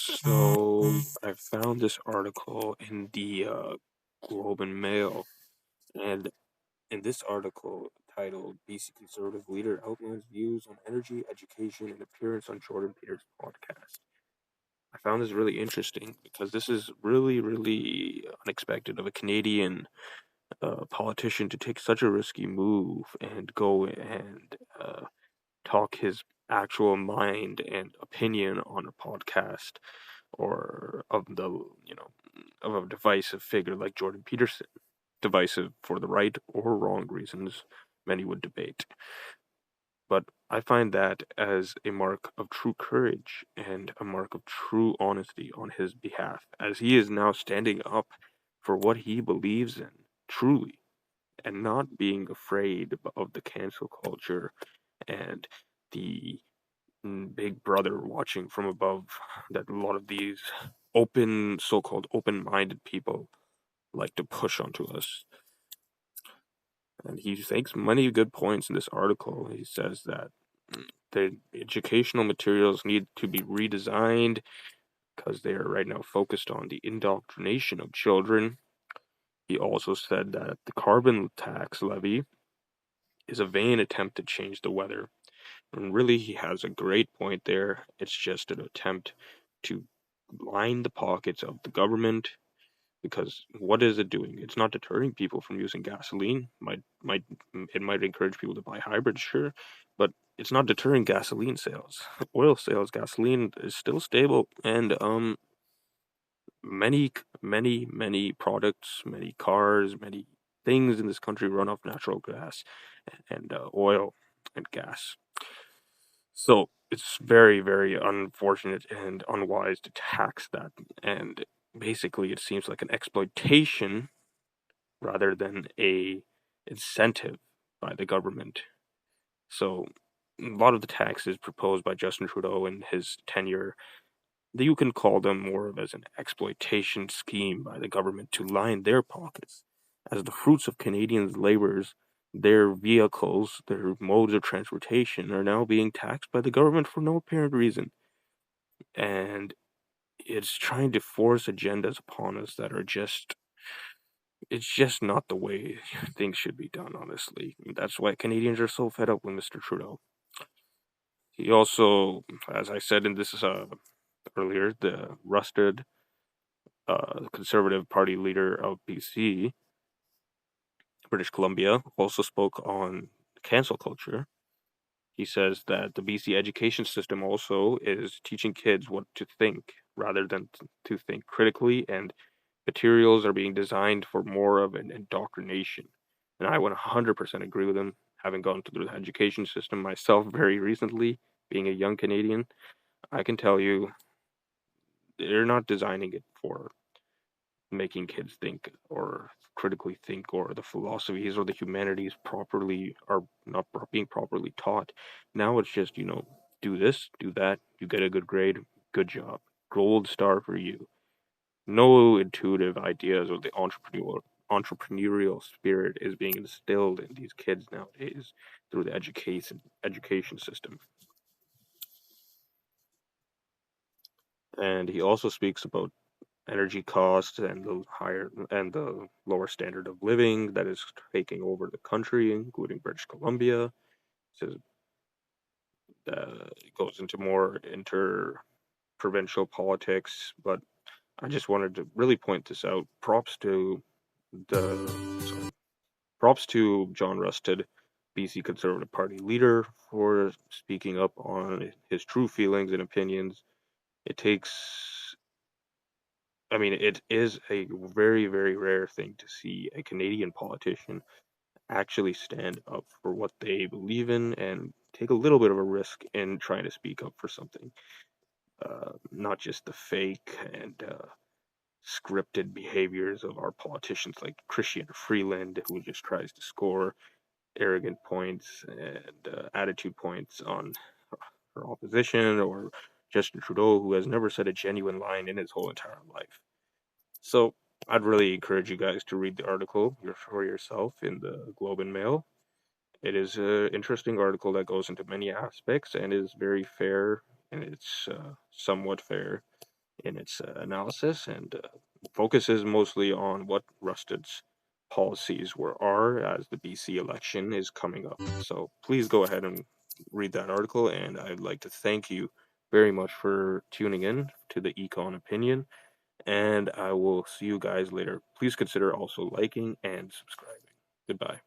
So I found this article in the Globe and Mail, and in this article titled "BC Conservative Leader Outlines Views on Energy, Education, and Appearance on Jordan Peterson's Podcast." I found this really interesting because this is really unexpected of a Canadian politician to take such a risky move and go and talk his actual mind and opinion on a podcast or of the of a divisive figure like Jordan Peterson, divisive for the right or wrong reasons many would debate. But I find that as a mark of true courage and a mark of true honesty on his behalf, as he is now standing up for what he believes in truly and not being afraid of the cancel culture and the big brother watching from above that a lot of these so-called open-minded people like to push onto us. And he makes many good points in this article. He says that the educational materials need to be redesigned because they are right now focused on the indoctrination of children. He also said that the carbon tax levy is a vain attempt to change the weather. And really, he has a great point there. It's just an attempt to line the pockets of the government because what is it doing? It's not deterring people from using gasoline. It might encourage people to buy hybrids, sure, but it's not deterring gasoline sales. Oil sales, gasoline is still stable, and many products, many cars, many things in this country run off natural gas and oil and gas. So it's very unfortunate and unwise to tax that, and basically it seems like an exploitation rather than a incentive by the government. So a lot of the taxes proposed by Justin Trudeau in his tenure, you can call them more of as an exploitation scheme by the government to line their pockets, as the fruits of Canadians' labors, their vehicles, their modes of transportation are now being taxed by the government for no apparent reason. And it's trying to force agendas upon us that are just it's just not the way things should be done, honestly. That's why Canadians are so fed up with Mr. Trudeau. He also, as I said in this earlier, the rusted Conservative Party leader of BC, British Columbia, also spoke on cancel culture. He says that the BC education system also is teaching kids what to think rather than to think critically, and materials are being designed for more of an indoctrination. And I 100% agree with him, having gone through the education system myself very recently, being a young Canadian. I can tell you they're not designing it for making kids think or critically think, or the philosophies or the humanities properly are not being properly taught. Now it's just, do this, do that, you get a good grade, good job, gold star for you. No intuitive ideas or the entrepreneurial spirit is being instilled in these kids nowadays through the education system. And he also speaks about energy costs and the lower standard of living that is taking over the country, including British Columbia. So it goes into more inter-provincial politics, but I just wanted to really point this out. The props to John Rusted, BC Conservative Party leader, for speaking up on his true feelings and opinions. It takes I mean, it is a very rare thing to see a Canadian politician actually stand up for what they believe in and take a little bit of a risk in trying to speak up for something. Not just the fake and scripted behaviors of our politicians like Christian Freeland, who just tries to score arrogant points and attitude points on her opposition, or Justin Trudeau, who has never said a genuine line in his whole entire life. So I'd really encourage you guys to read the article for yourself in the Globe and Mail. It is an interesting article that goes into many aspects and is very fair, and it's somewhat fair in its analysis, and focuses mostly on what Rusted's policies are as the BC election is coming up. So please go ahead and read that article, and I'd like to thank you very much for tuning in to the Econ Opinion, and I will see you guys later. Please consider also liking and subscribing. Goodbye.